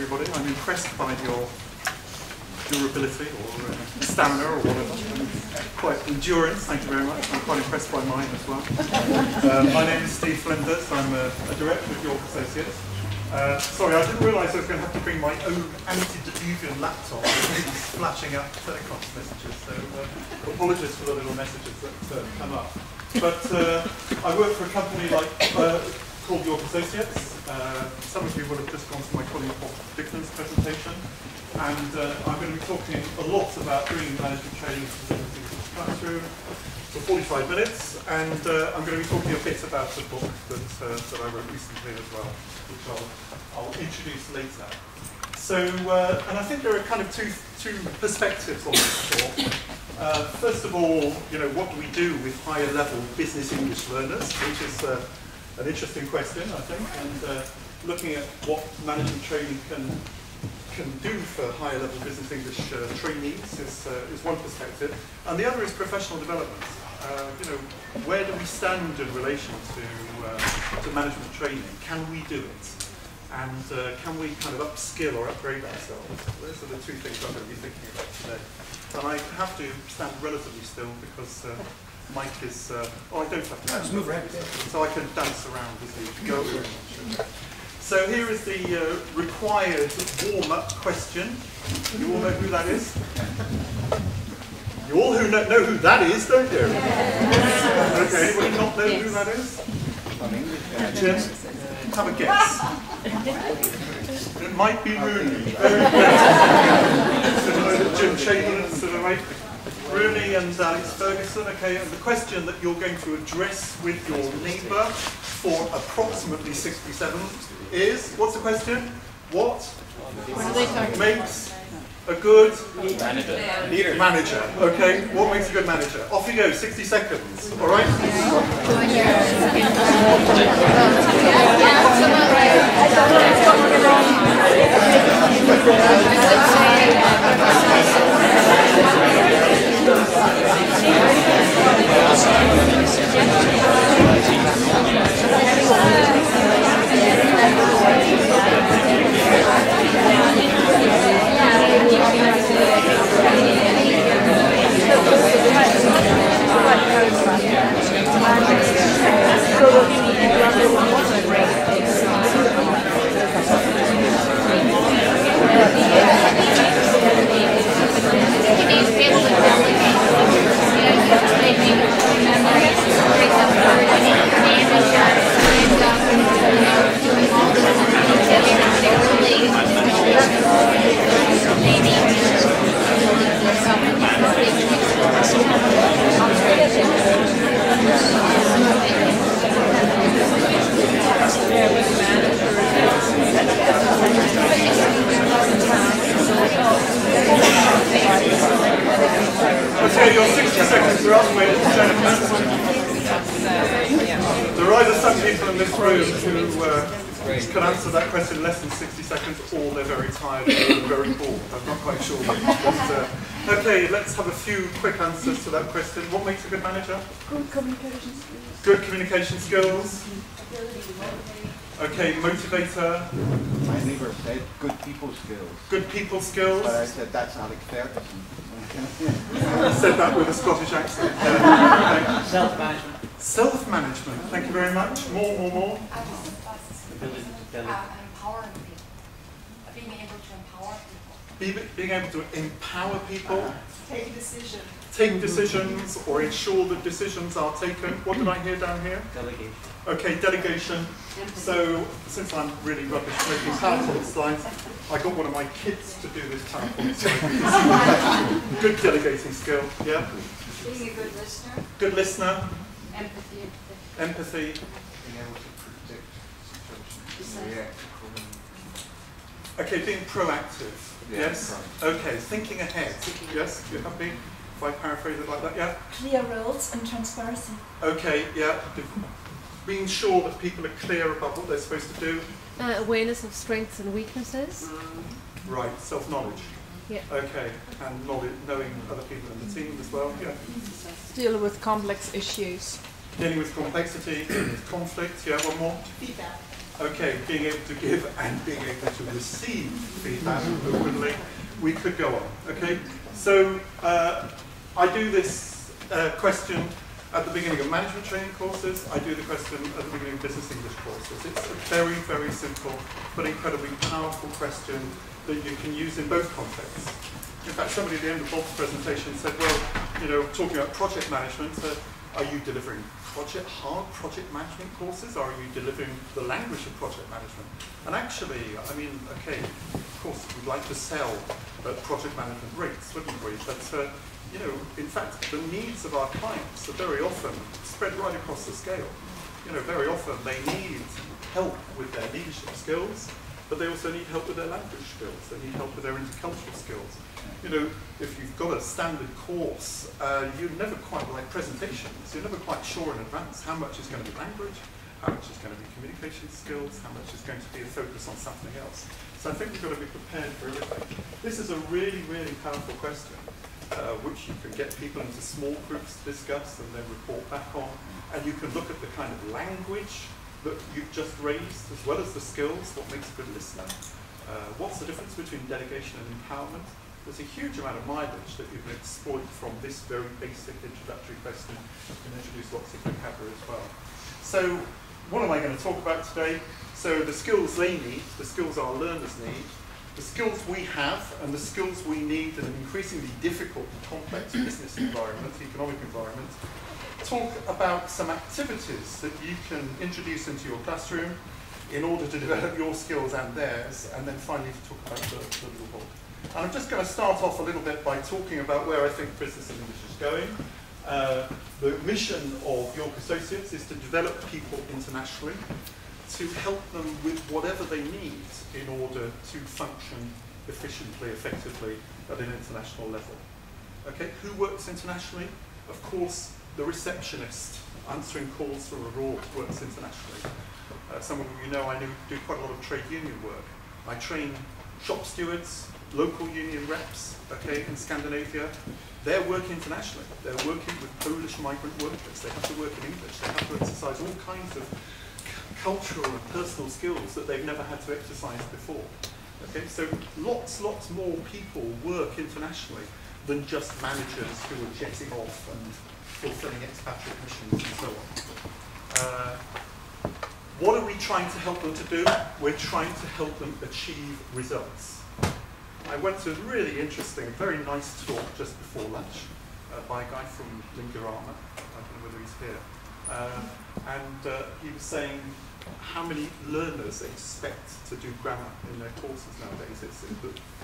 everybody. I'm impressed by your durability or stamina or whatever. Quite endurance, thank you very much. I'm quite impressed by mine as well. My name is Steve Flinders. I'm a director of York Associates. Sorry, I didn't realise I was going to have to bring my own antediluvian laptop. It's flashing up teleconference messages, so apologies for the little messages that come up. But I work for a company called York Associates. Some of you will have just gone to my colleague Bob Dickman's presentation, and I'm going to be talking a lot about bringing management training facilities to the classroom for 45 minutes, and I'm going to be talking a bit about the book that I wrote recently as well, which I'll introduce later. So, and I think there are kind of two perspectives on this talk. First of all, what do we do with higher level business English learners, which is an interesting question, I think, and looking at what management training can do for higher level business English trainees is one perspective, and the other is professional development. Where do we stand in relation to management training? Can we do it? And can we kind of upskill or upgrade ourselves? Those are the two things I'm going to be thinking about today. And I have to stand relatively still because Mike is, I don't have to dance, so I can dance around as we go. So here is the required warm-up question. You all know who that is? You all know who that is, don't you? Okay, anybody not know who that is? Jim, have a guess. It might be Rooney. Very good. Jim Chamberlain's to the right. Rooney and Alex Ferguson. Okay, and the question that you're going to address with your neighbour for approximately 67 is, what's the question? What makes a good manager? Okay, what makes a good manager? Off you go, 60 seconds, all right? Okay, your 60 seconds are up, ladies and gentlemen. There are either some people in this room who can answer that question in less than 60 seconds, or they're very tired and very bored. I'm not quite sure. But, okay, let's have a few quick answers to that question. What makes a good manager? Good communication skills. Good communication skills. Okay, motivator. My neighbor said good people skills. Good people skills. But I said that's not fair. I said that with a Scottish accent. Okay. Self-management. Self-management. Thank you very much. More. Empowering people. Being able to empower people. Being able to empower people. Take decisions. Take decisions or ensure that decisions are taken. What did I hear down here? Delegation. Okay, delegation. So, since I'm really rubbish making PowerPoint slides, I got one of my kids to do this PowerPoint slide. Good delegating skill, yeah? Being a good listener. Good listener. Empathy. Empathy. Being able to predict situations and react accordingly. Okay, being proactive. Yeah, Yes? Okay, thinking ahead. Yes, you happy? If I paraphrase it like that, yeah? Clear roles and transparency. Okay, yeah. Being sure that people are clear about what they're supposed to do. Awareness of strengths and weaknesses. Right, self-knowledge. Yeah. Okay, and knowing other people in the team as well. Yeah. Deal with complex issues. Dealing with complexity, dealing with conflict. Yeah, one more. Feedback. Okay, being able to give and being able to receive feedback openly. We could go on, okay? So I do this question at the beginning of management training courses. I do the question at the beginning of business English courses. It's a very, very simple but incredibly powerful question that you can use in both contexts. In fact, somebody at the end of Bob's presentation said, well, you know, talking about project management, are you delivering hard project management courses, or are you delivering the language of project management? And actually, I mean, okay, of course, we'd like to sell project management rates, wouldn't we? But, you know, in fact, the needs of our clients are very often spread right across the scale. You know, very often they need help with their leadership skills, but they also need help with their language skills. They need help with their intercultural skills. You know, if you've got a standard course, you're never quite like presentations. You're never quite sure in advance how much is going to be language, how much is going to be communication skills, how much is going to be a focus on something else. So I think we've got to be prepared for everything. This is a really, really powerful question, which you can get people into small groups to discuss and then report back on. And you can look at the kind of language that you've just raised, as well as the skills, what makes a good listener. What's the difference between delegation and empowerment? There's a huge amount of mileage that you can exploit from this very basic introductory question and introduce lots of vocabulary as well. So what am I going to talk about today? So the skills they need, the skills our learners need, the skills we have and the skills we need in an increasingly difficult and complex business environment, economic environment. Talk about some activities that you can introduce into your classroom in order to develop your skills and theirs, and then finally to talk about the little book. And I'm just going to start off a little bit by talking about where I think business English is going. The mission of York Associates is to develop people internationally, to help them with whatever they need in order to function efficiently, effectively at an international level. Okay, who works internationally? Of course, the receptionist answering calls from abroad works internationally. Some of you know I do quite a lot of trade union work. I train shop stewards, local union reps, okay, in Scandinavia. They're working internationally. They're working with Polish migrant workers. They have to work in English. They have to exercise all kinds of cultural and personal skills that they've never had to exercise before. Okay, so lots more people work internationally than just managers who are jetting off and fulfilling expatriate missions and so on. What are we trying to help them to do? We're trying to help them achieve results. I went to a really interesting, very nice talk just before lunch by a guy from Lingarama. I don't know whether he's here. He was saying how many learners expect to do grammar in their courses nowadays.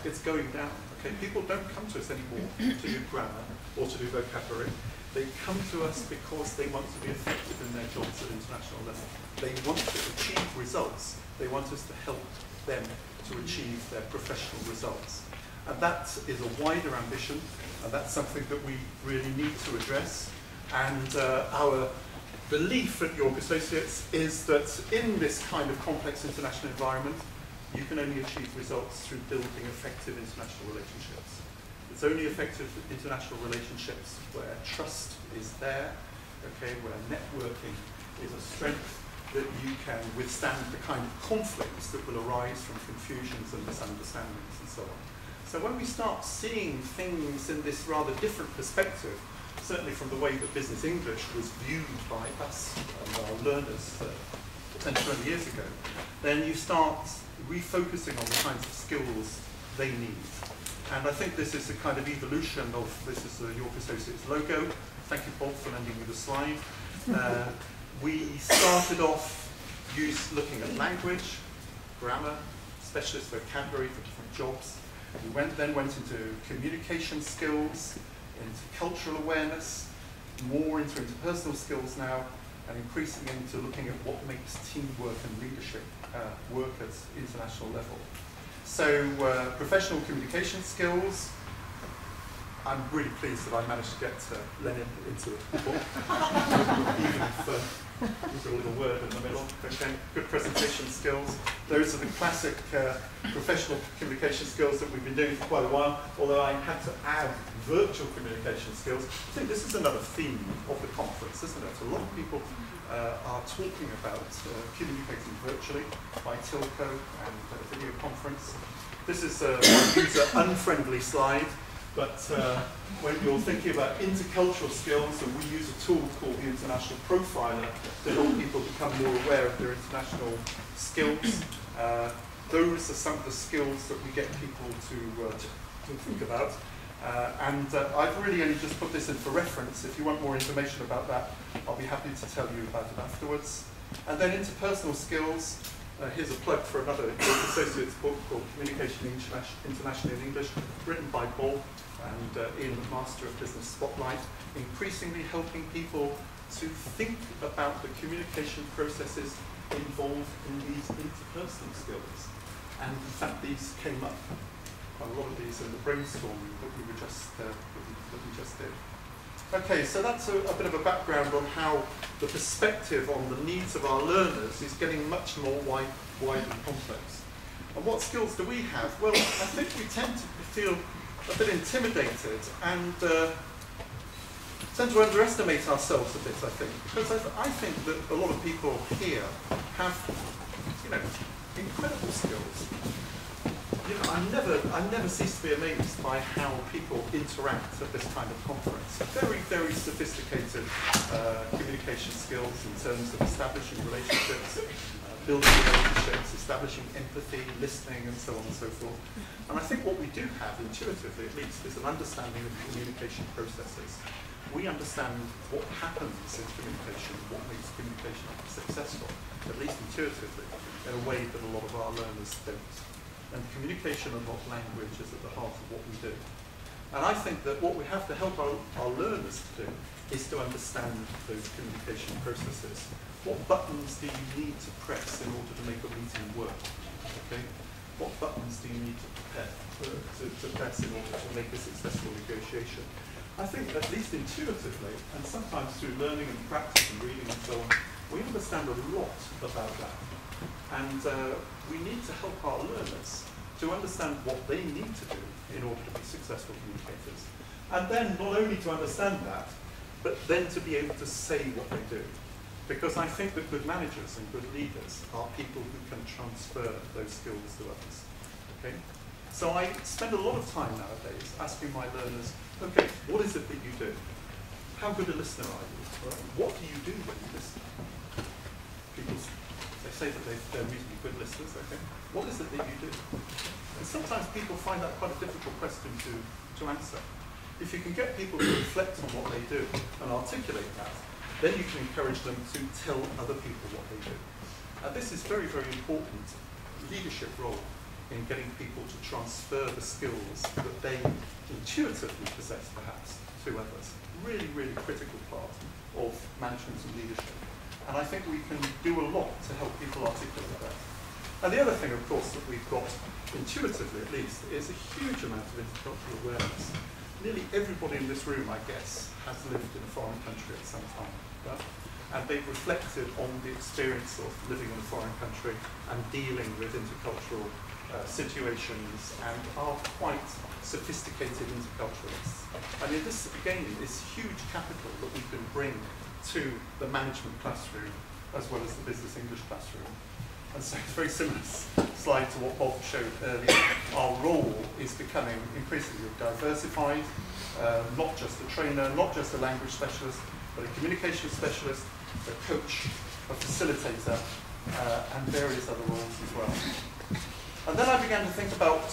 It's going down. Okay, people don't come to us anymore to do grammar or to do vocabulary. They come to us because they want to be effective in their jobs at international level. They want to achieve results. They want us to help them to achieve their professional results. And that is a wider ambition, and that's something that we really need to address. And our belief at York Associates is that in this kind of complex international environment, you can only achieve results through building effective international relationships. It's only effective international relationships where trust is there, okay, where networking is a strength that you can withstand the kind of conflicts that will arise from confusions and misunderstandings and so on. So when we start seeing things in this rather different perspective, certainly from the way that business English was viewed by us and our learners 10 to 20 years ago, then you start refocusing on the kinds of skills they need. And I think this is a kind of evolution of, this is the York Associates logo. Thank you, Bob, for lending me the slide. We started off looking at language, grammar, specialist vocabulary for different jobs. We then went into communication skills, into cultural awareness, more into interpersonal skills now, and increasing into looking at what makes teamwork and leadership work at international level. So professional communication skills, I'm really pleased that I managed to get Lenin into the book, even if we've got a little word in the middle. Okay, good presentation skills. Those are the classic professional communication skills that we've been doing for quite a while, although I had to add virtual communication skills. I think this is another theme of the conference, isn't it? A lot of people are talking about communicating virtually by telco and video conference. This is a user-unfriendly slide, but when you're thinking about intercultural skills, and we use a tool called the International Profiler to help people become more aware of their international skills. Those are some of the skills that we get people to think about. I've really only just put this in for reference. If you want more information about that, I'll be happy to tell you about it afterwards. And then interpersonal skills. Here's a plug for another York Associates book called Communication Internationally in English, written by Bob and Ian, Master of Business Spotlight, increasingly helping people to think about the communication processes involved in these interpersonal skills. And in fact, these came up, quite a lot of these, in the brainstorming that we just did. Okay, so that's a bit of a background on how the perspective on the needs of our learners is getting much more wide and complex. And what skills do we have? Well, I think we tend to feel a bit intimidated and tend to underestimate ourselves a bit, I think. Because I think that a lot of people here have, incredible skills. I never cease to be amazed by how people interact at this kind of conference. Very, very sophisticated communication skills in terms of establishing relationships, building relationships, establishing empathy, listening, and so on and so forth. And I think what we do have, intuitively at least, is an understanding of communication processes. We understand what happens in communication, what makes communication successful, at least intuitively, in a way that a lot of our learners don't. And communication and not language is at the heart of what we do. And I think that what we have to help our learners to do is to understand those communication processes. What buttons do you need to press in order to make a meeting work? Okay? What buttons do you need to press in order to make a successful negotiation? I think at least intuitively, and sometimes through learning and practice and reading and so on, we understand a lot about that. And we need to help our learners to understand what they need to do in order to be successful communicators. And then not only to understand that, but then to be able to say what they do. Because I think that good managers and good leaders are people who can transfer those skills to others. Okay? So I spend a lot of time nowadays asking my learners, okay, what is it that you do? How good a listener are you? What do you do when you listen? They say that they're reasonably good listeners, okay? What is it that you do? And sometimes people find that quite a difficult question to answer. If you can get people to reflect on what they do and articulate that, then you can encourage them to tell other people what they do. And this is very, very important leadership role in getting people to transfer the skills that they intuitively possess, perhaps, to others. Really, really critical part of management and leadership. And I think we can do a lot to help people articulate that. And the other thing, of course, that we've got, intuitively at least, is a huge amount of intercultural awareness. Nearly everybody in this room, I guess, has lived in a foreign country at some time. Yeah? And they've reflected on the experience of living in a foreign country and dealing with intercultural situations and are quite sophisticated interculturalists. I mean, this, again, is huge capital that we can bring to the management classroom as well as the business English classroom. And so it's a very similar slide to what Bob showed earlier. Our role is becoming increasingly diversified, not just a trainer, not just a language specialist, but a communication specialist, a coach, a facilitator, and various other roles as well. And then I began to think about,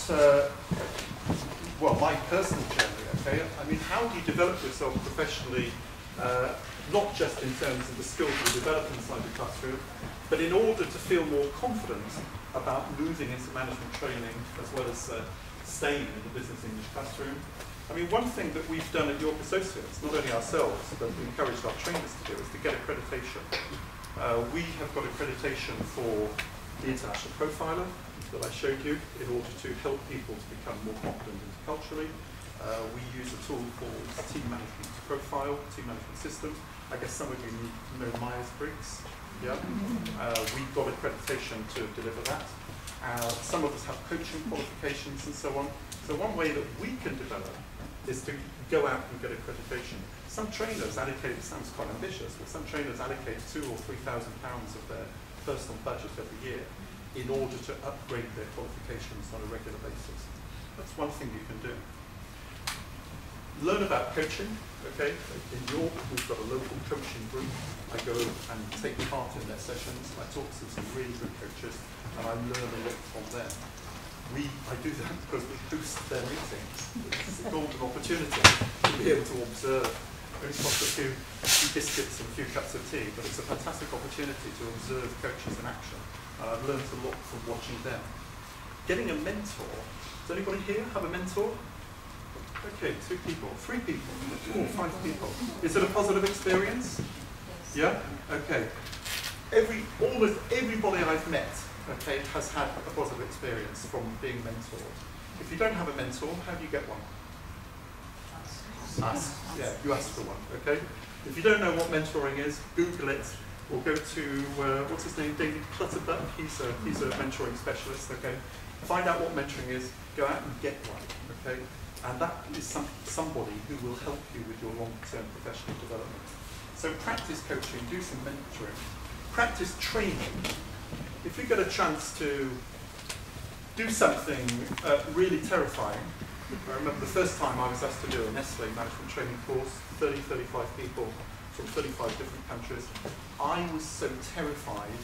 well, my personal journey, okay? I mean, how do you develop yourself professionally, not just in terms of the skills you develop inside the classroom, but in order to feel more confident about moving into management training as well as staying in the business English classroom. I mean, one thing that we've done at York Associates, not only ourselves, but we encouraged our trainers to do, is to get accreditation. We have got accreditation for the International Profiler that I showed you in order to help people to become more confident interculturally. We use a tool called Team Management Profile, Team Management System. I guess some of you know Myers-Briggs. Yeah? We've got accreditation to deliver that. Some of us have coaching qualifications and so on. So one way that we can develop is to go out and get accreditation. Some trainers allocate, it sounds quite ambitious, but some trainers allocate £2,000 or £3,000 of their personal budget every year in order to upgrade their qualifications on a regular basis. That's one thing you can do. Learn about coaching, okay? In York, we've got a local coaching group. I go and take part in their sessions. I talk to some really good coaches, and I learn a lot from them. I do that because we boost their meetings. It's a golden opportunity to be able to observe. It only costs a few biscuits and a few cups of tea, but it's a fantastic opportunity to observe coaches in action. And I've learned a lot from watching them. Getting a mentor. Does anybody here have a mentor? Okay, 2 people, 3 people, 4, 5 people. Is it a positive experience? Yeah? Okay. Almost everybody I've met, okay, has had a positive experience from being mentored. If you don't have a mentor, how do you get one? Ask. Yeah, you ask for one, okay? If you don't know what mentoring is, Google it, or go to, what's his name, David Clutterbuck, he's a mentoring specialist, okay? Find out what mentoring is, go out and get one, okay? And that is somebody who will help you with your long-term professional development. So practice coaching, do some mentoring, practice training. If you get a chance to do something really terrifying, I remember the first time I was asked to do a Nestle management training course, 35 people from 35 different countries. I was so terrified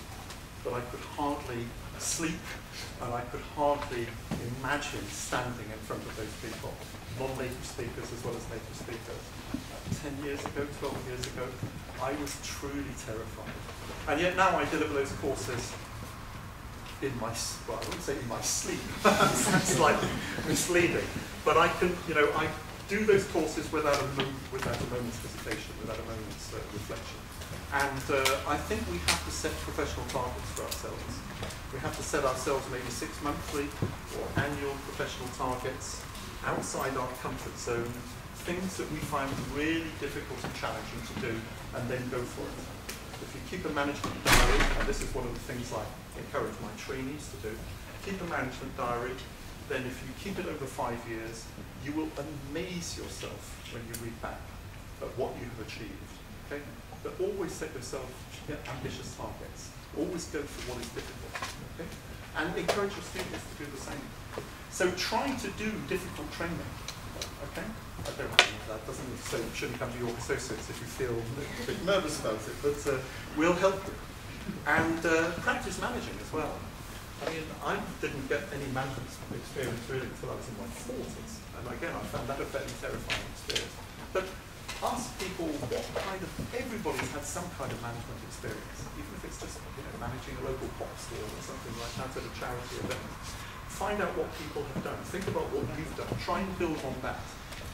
that I could hardly sleep, and I could hardly imagine standing in front of those people, non-native speakers as well as native speakers. 10 years ago, 12 years ago, I was truly terrified. And yet now I deliver those courses in my, well, I wouldn't say in my sleep, that's slightly misleading, but I can, I do those courses without a moment's hesitation, without a moment's reflection. And I think we have to set professional targets for ourselves. We have to set ourselves maybe 6 monthly or annual professional targets outside our comfort zone, things that we find really difficult and challenging to do, and then go for it. If you keep a management diary, and this is one of the things I encourage my trainees to do, keep a management diary, then if you keep it over 5 years, you will amaze yourself when you read back at what you have achieved. Okay? But always set yourself ambitious targets. Always go for what is difficult. Okay? And encourage your students to do the same. So try to do difficult training. Okay? I don't know, that shouldn't come to York Associates if you feel a bit nervous about it, but we'll help you. And practice managing as well. I mean, I didn't get any management experience really until I was in my 40s. And again, I found that a fairly terrifying experience. But ask people what kind of, everybody's had some kind of management experience, even if it's just managing a local pop store or something like that at a charity event. Find out what people have done. Think about what you've done. Try and build on that.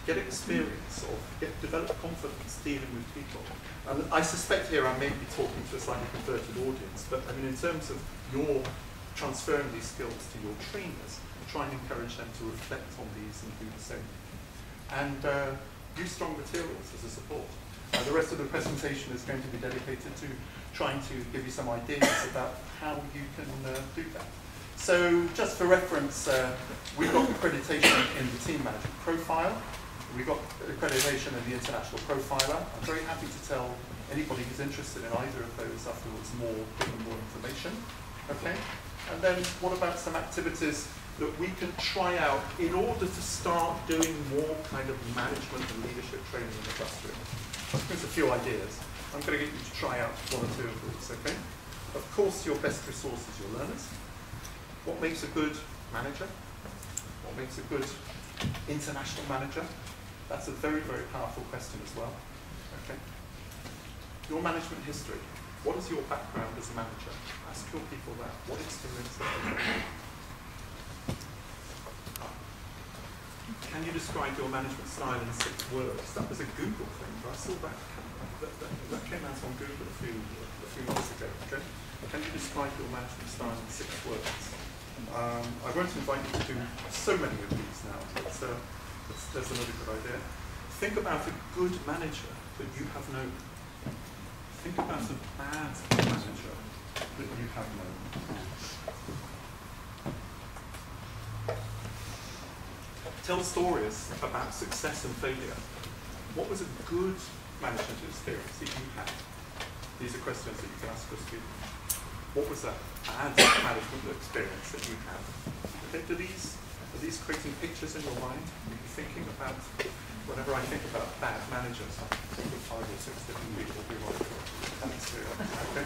Get experience or develop confidence dealing with people. And I suspect here I may be talking to a slightly converted audience, but I mean in terms of your transferring these skills to your trainers, try and encourage them to reflect on these and do the same. And use strong materials as a support. The rest of the presentation is going to be dedicated to trying to give you some ideas about how you can do that. So just for reference, we've got accreditation in the Team Management Profile. We've got accreditation in the International Profiler. I'm very happy to tell anybody who's interested in either of those afterwards give them more information. Okay? And then what about some activities that we can try out in order to start doing more kind of management and leadership training in the classroom? Here's a few ideas. I'm going to get you to try out 1 or 2 of these, okay? Of course, your best resource is your learners. What makes a good manager? What makes a good international manager? That's a very, very powerful question as well. Okay. Your management history. What is your background as a manager? Ask your people that. What experience have they got? Can you describe your management style in 6 words? That was a Google thing, but I saw that came out on Google a few years ago. Okay? Can you describe your management style in 6 words? I won't invite you to do so many of these now, but That's another good idea. Think about a good manager that you have known. Think about a bad manager that you have known. Tell stories about success and failure. What was a good management experience that you had? These are questions that you can ask your students. What was a bad management experience that you had? Okay, are these creating pictures in your mind? Are you thinking about, whenever I think about bad managers, I think of 5 or 6 different people who might have that experience. Okay?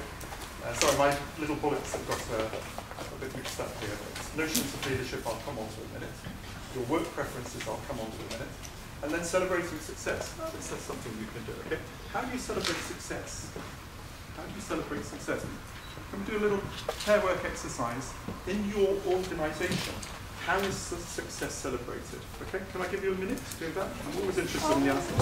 Sorry, my little bullets have got a bit mixed up here. Notions of leadership I'll come on to in a minute. Your work preferences I'll come on to in a minute. And then celebrating success. Oh, this is something you can do. Okay? How do you celebrate success? How do you celebrate success? Can we do a little pair work exercise? In your organisation, how is success celebrated? Okay, can I give you a minute to do that? I'm always interested in the answers.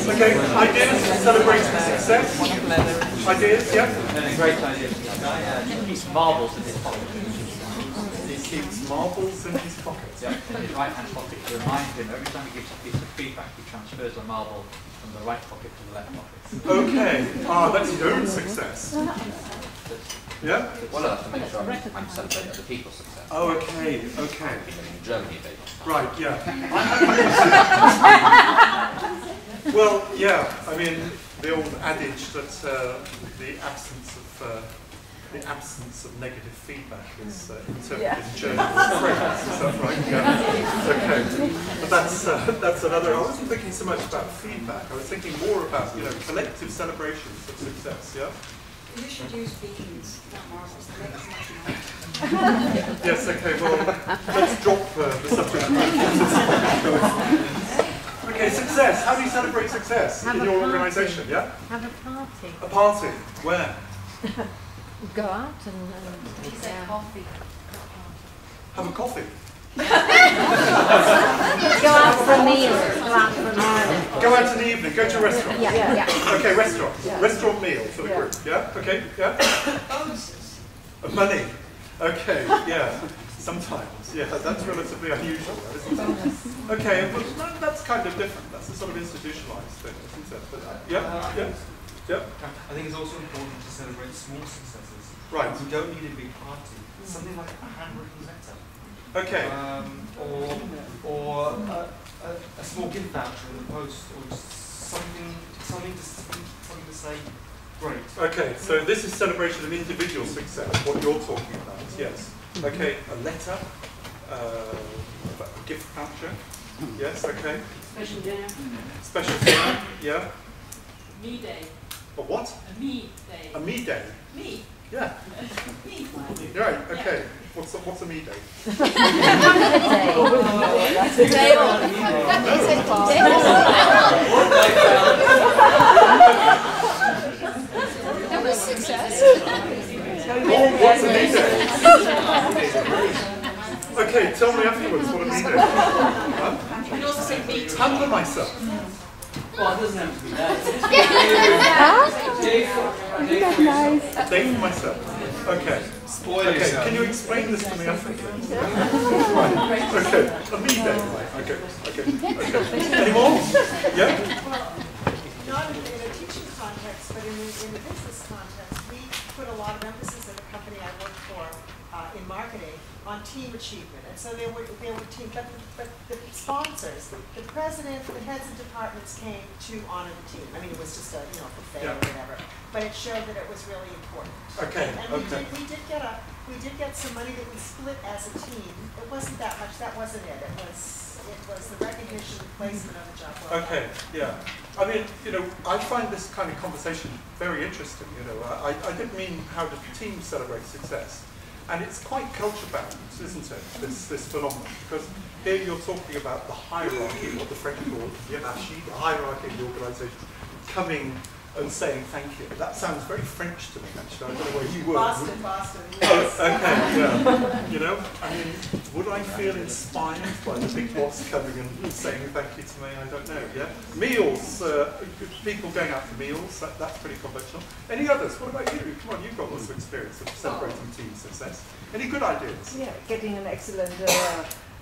Okay, ideas, celebrating success. Ideas, yeah? Great idea. He keeps marbles in his pocket. He keeps marbles in his pocket. Yeah, in his right hand pocket to remind him every time he gives a piece of feedback, he transfers a marble from the right pocket to the left pocket. Okay, that's your own success. Yeah? Well, I have to make sure I'm celebrating other people's success. Oh, okay, okay. In Germany, baby. Right, yeah. Well, yeah, I mean, the old adage that the absence of negative feedback is interpreted in German as praise. Is that right? Yeah. Okay. But that's another. I wasn't thinking so much about feedback. I was thinking more about collective celebrations of success. Yeah. You should use beans, not marbles. They make as much money. Yes. Okay. Well, let's drop the subject. Okay, success. How do you celebrate success in your organisation? Yeah. Have a party. A party. Where? Go out and He said coffee. Have a coffee. go out for a meal. Go out for a meal. Go out in the evening. Go to a restaurant. Yeah. Okay, restaurant. Restaurant meal for the group. Yeah. Okay. Yeah. Money. Okay, yeah. Sometimes, yeah, that's relatively unusual, isn't it? Okay, well, that's kind of different. That's a sort of institutionalized thing, isn't it? But, yeah. I think it's also important to celebrate small successes. Right. You don't need a big party. Something like a handwritten letter. Okay. Or a small gift voucher in the post, or just something to say. Great. Okay, so this is celebration of individual success, what you're talking about, yes. Okay, a letter, a gift voucher, yes, okay. Special dinner. Special dinner, yeah. Me day. A what? A me day. A me day. Me. Yeah. Me. Right, okay. What's a me day? That's a day off. That was success. What's a me day? Okay, tell me afterwards what a me day is. Huh? You can also say me. Handle myself. Well, it doesn't have to be that. A day for myself. Okay. Spoil Okay, yourself. can you explain this to me afterwards? Right. Okay. A me day. Okay. Any more? Yeah? Well, not in a teaching context, but in a business context, we put a lot of emphasis at the company I worked for in marketing on team achievement. And so there were team, but the sponsors, the president, the heads of departments came to honor the team. I mean, it was just a buffet or whatever, but it showed that it was really important. Okay. And we did get some money that we split as a team. It wasn't that much. That wasn't it. It was the recognition, the placement of the job. Okay, yeah. I mean, I find this kind of conversation very interesting. I didn't mean how do teams celebrate success. And it's quite culture bound, isn't it, this phenomenon? Because here you're talking about the hierarchy, what the French call hiérarchie, the hierarchy of the organisation, coming and saying thank you. That sounds very French to me, actually. I don't know where you were. Boston. Oh, okay, yeah. I mean, would I feel inspired by the big boss coming and saying thank you to me? I don't know, yeah? Meals, people going out for meals, that's pretty conventional. Any others? What about you? Come on, you've got lots of experience of celebrating team success. Any good ideas? Yeah, getting an excellent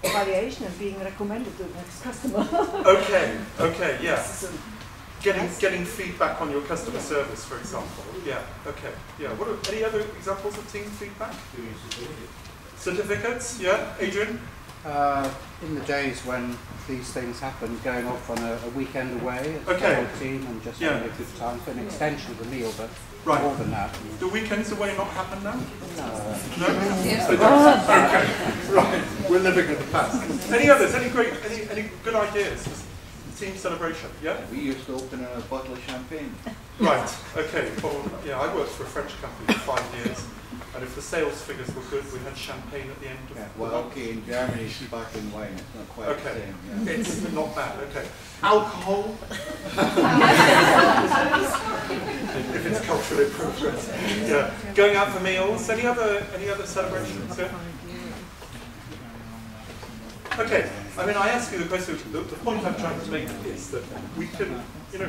evaluation and being recommended to the next customer. Okay, yeah. Getting feedback on your customer service, for example. Yeah, okay. Yeah. What are any other examples of team feedback? Certificates, yeah. Adrian? In the days when these things happen, going off on a weekend away as a whole team and just having a good time for an extension of the meal, but more than that. Do weekends away not happen now? No. No? Okay, right. We're living in the past. Any others? Any good ideas? Team celebration, yeah? We used to open a bottle of champagne. Right, okay. Well, yeah, I worked for a French company for 5 years, and if the sales figures were good, we had champagne at the end of the Well, okay, in Germany, sparkling wine, it's not quite the same. Yeah. It's not bad, okay. Alcohol? If it's culturally appropriate. Yeah. Going out for meals? Any other celebrations? Yeah? Okay, I mean, I ask you the question, the point I'm trying to make is that we can,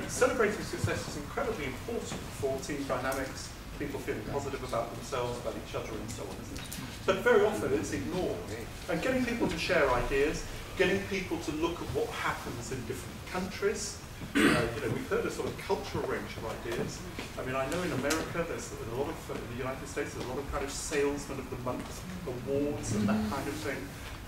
celebrating success is incredibly important for team dynamics, people feeling positive about themselves, about each other, and so on, isn't it? But very often it's ignored. And getting people to share ideas, getting people to look at what happens in different countries. We've heard a sort of cultural range of ideas. I mean, I know in America, there's a lot of, in the United States, there's a lot of kind of salesman of the month awards and that kind of thing.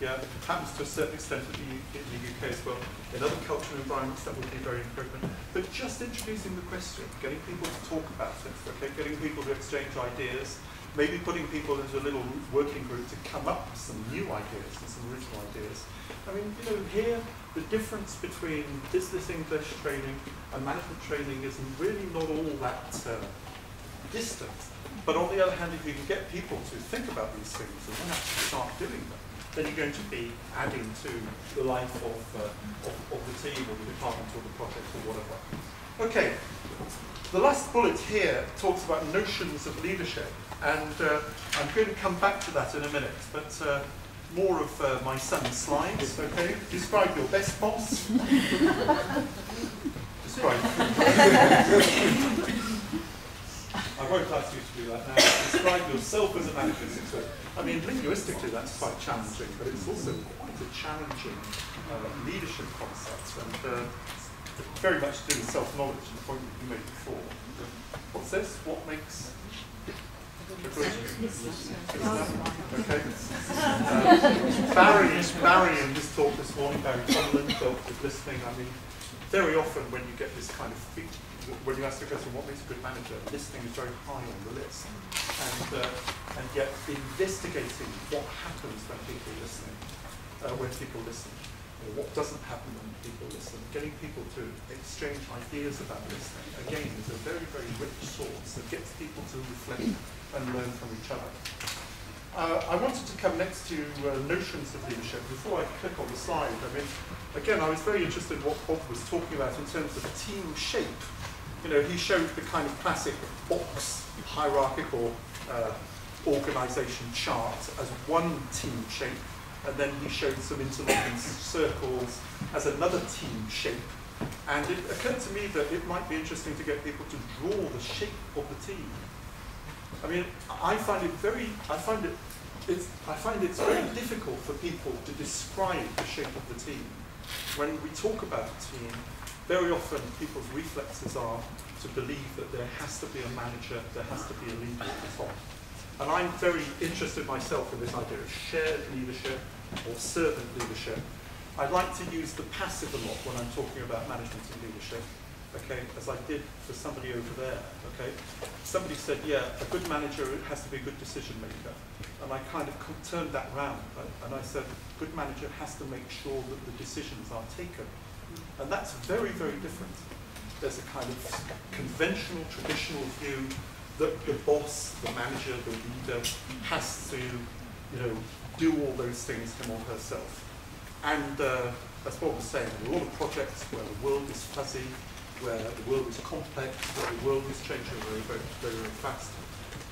Yeah, it happens to a certain extent in the UK as well. In other cultural environments, that would be very important. But just introducing the question, getting people to talk about it, okay, getting people to exchange ideas, maybe putting people into a little working group to come up with some new ideas and some original ideas. I mean, here, the difference between business English training and management training is really not all that distant. But on the other hand, if you can get people to think about these things and then actually start doing them, then you're going to be adding to the life of the team or the department or the project or whatever. Okay, the last bullet here talks about notions of leadership, and I'm going to come back to that in a minute, but more of my son's slides, okay? Describe your best boss. Describe. I I won't ask you to do that now. Describe yourself as a manager. I mean, linguistically that's quite challenging, but it's also quite a challenging leadership concept, and very much to do with self-knowledge, the point that you made before. What's this? What makes okay. Barry in his talk this morning, Barry Tomlin, dealt with listening. I mean, very often when you get this kind of when you ask the question, what makes a good manager, listening is very high on the list. And yet investigating what happens when people listen, or what doesn't happen when people listen, getting people to exchange ideas about listening, again, is a very, very rich source that gets people to reflect and learn from each other. I wanted to come next to notions of leadership. Before I click on the slide, I mean, again, I was very interested in what Bob was talking about in terms of team shape. You know, he showed the kind of classic box hierarchical organization chart as one team shape, and then he showed some interlocking circles as another team shape. And it occurred to me that it might be interesting to get people to draw the shape of the team. I mean, I find it's very difficult for people to describe the shape of the team. When we talk about a team, very often people's reflexes are to believe that there has to be a manager, there has to be a leader at the top. And I'm very interested myself in this idea of shared leadership or servant leadership. I like to use the passive a lot when I'm talking about management and leadership, okay, as I did for somebody over there, okay. Somebody said, yeah, a good manager has to be a good decision maker. And I kind of turned that round, and I said, a good manager has to make sure that the decisions are taken. And that's very, very different. There's a kind of conventional, traditional view that the boss, the manager, the leader has to, you know, do all those things him or herself. And as Bob was saying, there are a lot of projects where the world is fuzzy, where the world is complex, where the world is changing very, very, very, very fast.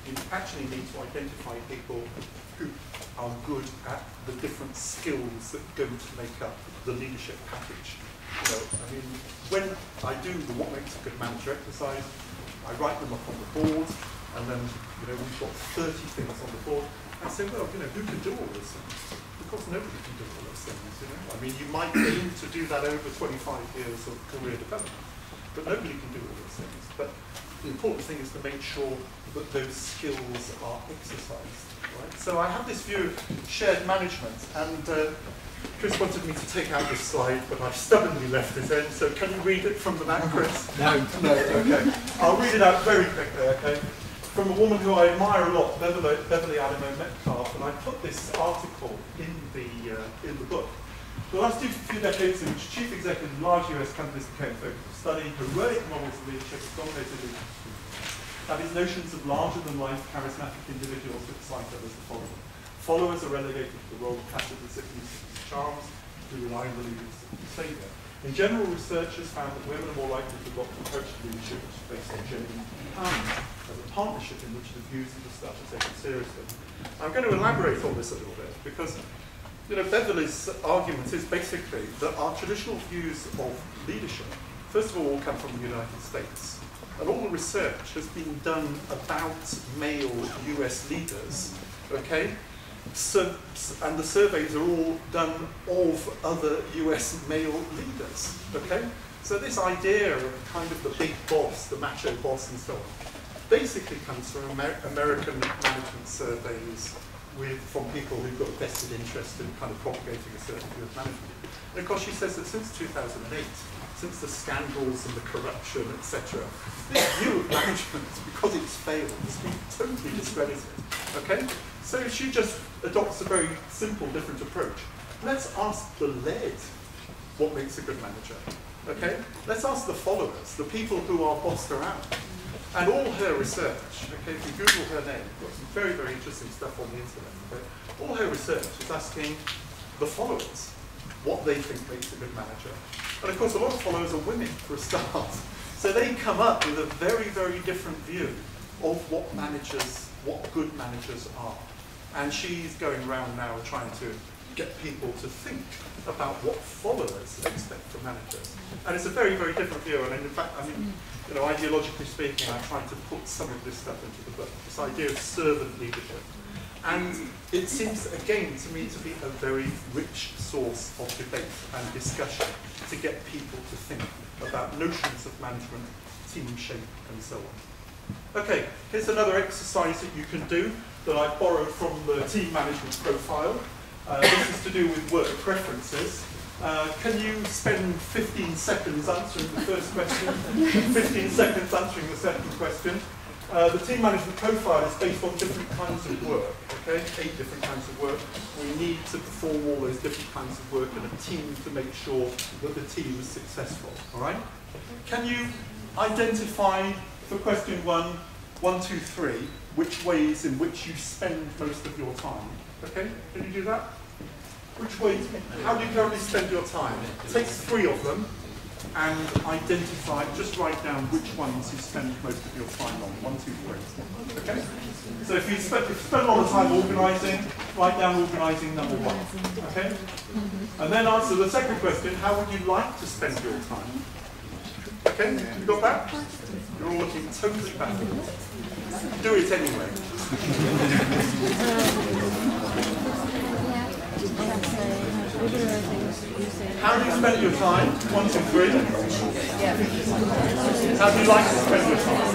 You actually need to identify people who are good at the different skills that go to make up the leadership package. You know, I mean, when I do the What Makes a Good Manager exercise, I write them up on the board, and then, you know, we've got 30 things on the board. I say, well, you know, who can do all those things? Because nobody can do all those things, you know. I mean, you might aim to do that over 25 years of career development, but nobody can do all those things. But the important thing is to make sure that those skills are exercised, right? So I have this view of shared management, and Chris wanted me to take out this slide, but I stubbornly left it in, so can you read it from the back, Chris? No. No, okay. I'll read it out very quickly, okay? From a woman who I admire a lot, Beverly Alamo Metcalf, and I put this article in the book. The last few decades in which chief executives of large US companies became focused of study, heroic models of leadership have dominated leadership. That is, notions of larger-than-life, charismatic individuals that excite others to follow them. Followers are relegated to the role of passive recipients of charms who rely on the leader's saviour. In general, researchers found that women are more likely to adopt an approach to leadership which is based on genuine empowerment as a partnership in which the views of the staff are taken seriously. I'm going to elaborate on this a little bit because, you know, Beverly's argument is basically that our traditional views of leadership, first of all come from the United States. And all the research has been done about male US leaders, okay? So, and the surveys are all done of other US male leaders, okay? So this idea of kind of the big boss, the macho boss and so on, basically comes from American management surveys from people who've got a vested interest in kind of propagating a certain view of management. And of course she says that since 2008, since the scandals and the corruption, etc., this view of management, because it's failed, has been totally discredited, okay? So she just adopts a very simple, different approach. Let's ask the lead what makes a good manager, okay? Let's ask the followers, the people who are bossed around. And all her research, okay, if you Google her name, you've got some very, very interesting stuff on the internet, okay? All her research is asking the followers what they think makes a good manager. And of course, a lot of followers are women, for a start. So they come up with a very, very different view of what good managers are. And she's going around now trying to get people to think about what followers expect from managers. And it's a very, very different view. And in fact, I mean, you know, ideologically speaking, I'm trying to put some of this stuff into the book, this idea of servant leadership. And it seems, again, to me to be a very rich source of debate and discussion to get people to think about notions of management, team shape, and so on. Okay, here's another exercise that you can do that I borrowed from the team management profile. This is to do with work preferences. Can you spend 15 seconds answering the first question, 15 seconds answering the second question? The team management profile is based on different kinds of work, okay? 8 different kinds of work. We need to perform all those different kinds of work in a team to make sure that the team is successful, all right? Can you identify, for question 1, 1, 2, 3, which ways in which you spend most of your time? Okay, can you do that? Which ways, how do you currently spend your time? Take 3 of them and identify, just write down which ones you spend most of your time on. 1, 2, 3. Okay? So if you spend a lot of time organising, write down organising number 1. Okay? And then answer the second question, how would you like to spend your time? Okay, you got that? You're all looking totally baffled. Do it anyway. How do you spend your time? 1, 2, 3. How do you like to spend your time?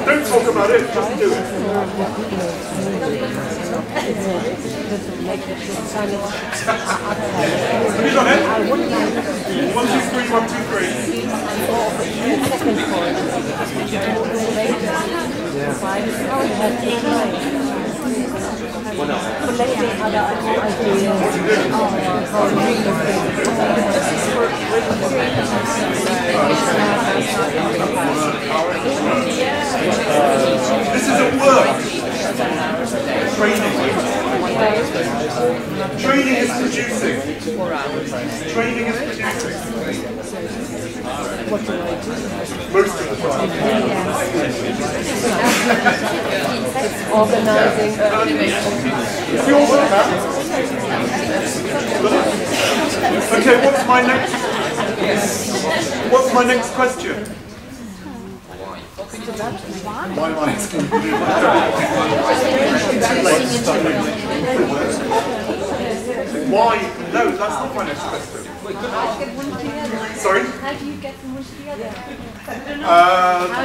Don't talk about it, just do it. Have you got it? 1, 2, 3, 1, 2, 3. This is a work. Training. Training is producing. Training is producing. Most of the time. Organising. If you all want that. Okay, what's my next question? Why am I asking you? Why? No, that's not my next question. Sorry? How do you get from one to the other?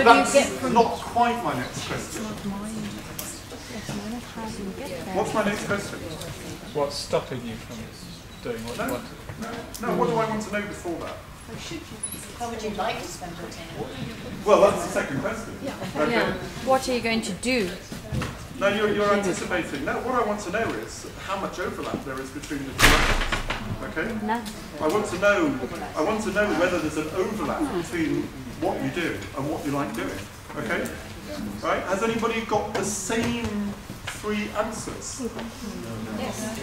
That's not quite my next question. What's my next question? What's stopping you from doing what you want? No, what do I want to know before that? How would you like to spend your time? Well, that's the second question. Yeah. Okay. Yeah. What are you going to do? No, you're anticipating. No, what I want to know is how much overlap there is between the two options. Okay? No. I want to know whether there's an overlap between what you do and what you like doing. Okay? Right? Has anybody got the same 3 answers? Yes.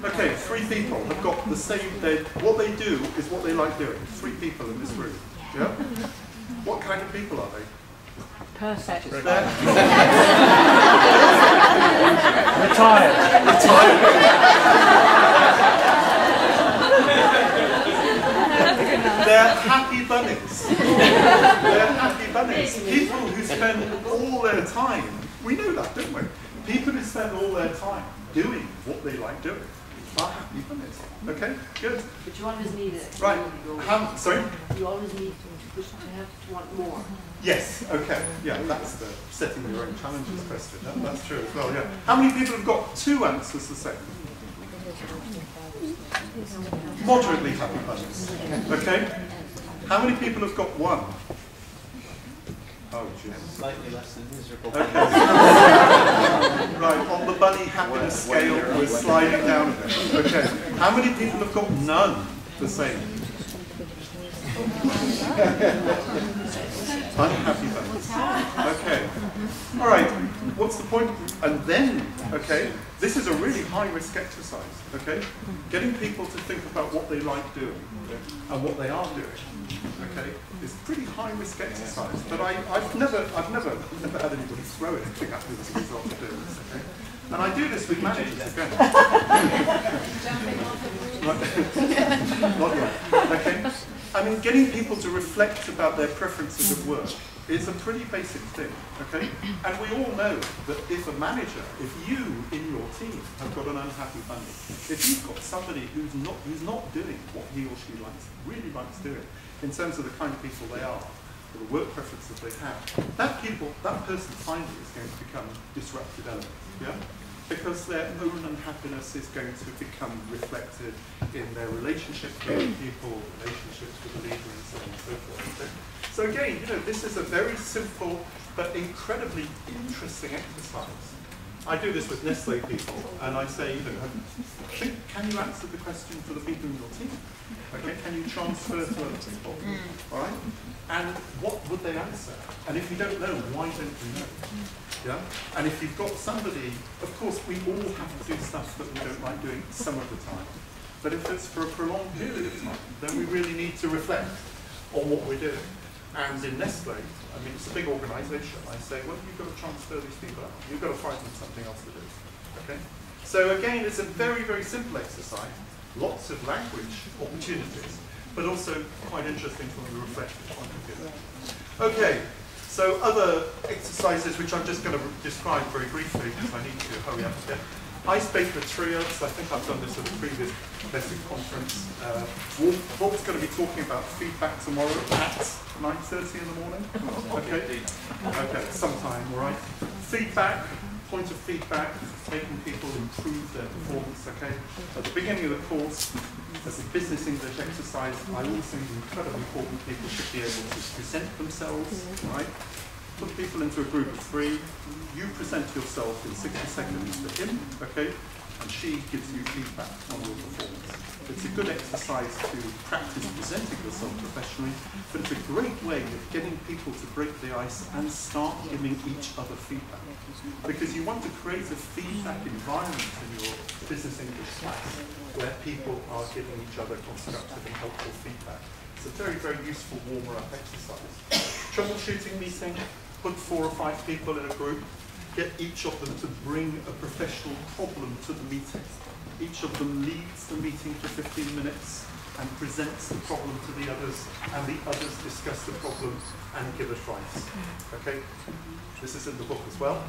Okay, 3 people have got the same. What they do is what they like doing. 3 people in this room. Yeah? What kind of people are they? Perfect. Retired. They're happy bunnies. They're happy bunnies. People who spend all their time, we know that, don't we? People who spend all their time doing what they like doing are happy bunnies. Okay, good. But you always need it. Right. Sorry? You always need to have to want more. Yes, okay. Yeah, that's the setting your own challenges question. That's true as well, yeah. How many people have got 2 answers the same? Moderately happy bunnies. Okay? How many people have got 1? Oh, jeez. Slightly less than miserable. Okay. Right, on the bunny happiness scale, we're sliding down a bit. Okay. How many people have got none the same? Unhappy bunnies. Okay. All right. What's the point? And then, okay, this is a really high-risk exercise. Okay, getting people to think about what they like doing and what they are doing. Okay, is a pretty high-risk exercise. But I've never had anybody throw anything at me as a result of doing this. Okay, and I do this with managers again. Not yet. Okay. I mean, getting people to reflect about their preferences at work is a pretty basic thing, okay? And we all know that if a manager, if you in your team have got an unhappy bunny, if you've got somebody who's not doing what he or she really likes doing, in terms of the kind of people they are, or the work preferences they have, that person finally is going to become disruptive elements, yeah? Because their own unhappiness is going to become reflected in their relationships with people, relationships with the leader, and so on and so forth. Okay? So again, you know, this is a very simple but incredibly interesting exercise. I do this with Nestle people, and I say, you know, can you answer the question for the people in your team? Okay, can you transfer to other people? All right? And what would they answer? And if you don't know, why don't you know? Yeah? And if you've got somebody, of course, we all have to do stuff that we don't like doing some of the time. But if it's for a prolonged period of time, then we really need to reflect on what we're doing. And in Nestle, I mean, it's a big organisation. I say, well, you've got to transfer these people out. You've got to find them something else to do. Okay? So again, it's a very, very simple exercise. Lots of language opportunities, but also quite interesting from the reflective point of view. Okay, so other exercises which I'm just going to describe very briefly because I need to hurry up a bit. Icebreaker trios, I think I've done this at the previous BESIG conference. Rob's going to be talking about feedback tomorrow at 9:30 in the morning. Okay, okay, sometime, all right. Feedback, point of feedback, making people improve their performance, okay. At the beginning of the course, as a business English exercise, I always think it's incredibly important people should be able to present themselves, right? Put people into a group of 3, you present yourself in 60 seconds to him, okay, and she gives you feedback on your performance. It's a good exercise to practice presenting yourself professionally, but it's a great way of getting people to break the ice and start giving each other feedback. Because you want to create a feedback environment in your business English class where people are giving each other constructive and helpful feedback. It's a very, very useful warmer-up exercise. Troubleshooting meeting. Put 4 or 5 people in a group, get each of them to bring a professional problem to the meeting. Each of them leads the meeting for 15 minutes and presents the problem to the others, and the others discuss the problem and give advice. Okay? This is in the book as well.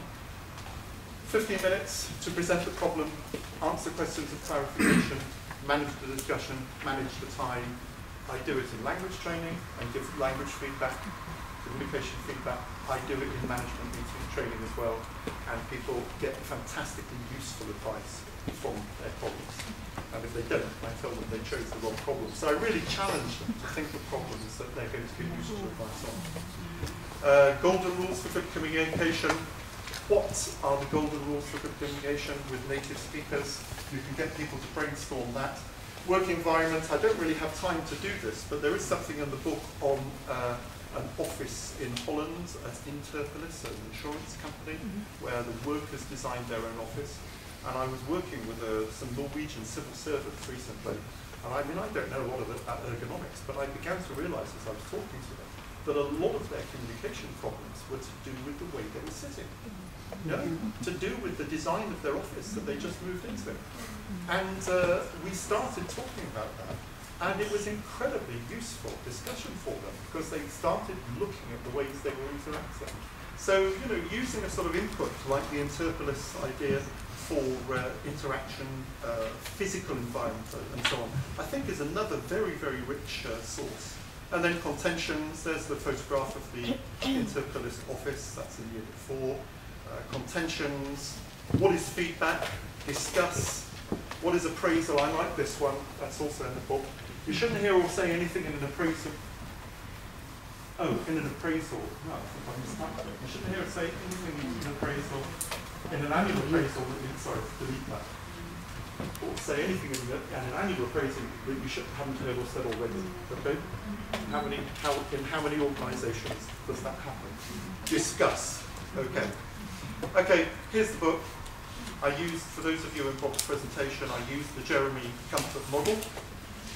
15 minutes to present the problem, answer questions of clarification, manage the discussion, manage the time. I do it in language training and give language feedback, communication feedback. I do it in management meeting training as well, and people get fantastically useful advice from their problems. And if they don't, I tell them they chose the wrong problem. So I really challenge them to think of problems that they're going to get useful advice on. Golden rules for good communication. What are the golden rules for good communication with native speakers? You can get people to brainstorm that. Work environment, I don't really have time to do this, but there is something in the book on an office in Holland at Interpersonal, an insurance company, where the workers designed their own office. And I was working with some Norwegian civil servants recently. And I mean, I don't know a lot about ergonomics, but I began to realize as I was talking to them that a lot of their communication problems were to do with the way they were sitting. You know, to do with the design of their office that they just moved into. And we started talking about that. And it was incredibly useful discussion for them because they started looking at the ways they were interacting. So, you know, using a sort of input like the interpersonal idea for interaction, physical environment, and so on, I think is another very, very rich source. And then contentions, there's the photograph of the interpersonal office, that's in Unit 4. Contentions, what is feedback? Discuss. What is appraisal? I like this one, that's also in the book. You shouldn't hear or say anything in an appraisal. Oh, in an appraisal. No, I think I missed that. You shouldn't hear or say anything in an appraisal. In an annual appraisal, sorry, delete that. say anything in an annual appraisal that you haven't heard or said already. Okay? In how many organisations does that happen? Discuss. Okay. Okay, here's the book. For those of you in Bob's presentation, I used the Jeremy Comfort model.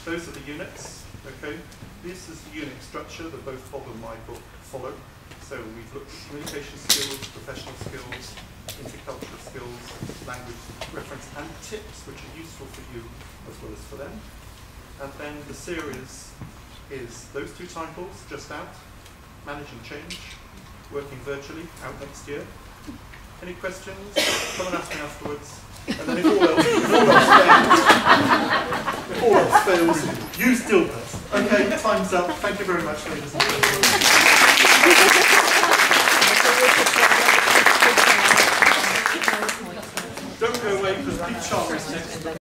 Those are the units. Okay? This is the unit structure that both Bob and my book follow. So we've looked at communication skills, professional skills, intercultural skills, language reference, and tips which are useful for you as well as for them. And then the series is those two titles just out, Managing Change, Working Virtually, out next year. Any questions? Come and ask me afterwards. And then if all else fails, use Dilbert. Okay, time's up. Thank you very much, ladies and gentlemen. Don't go away because Pete Sharp is next.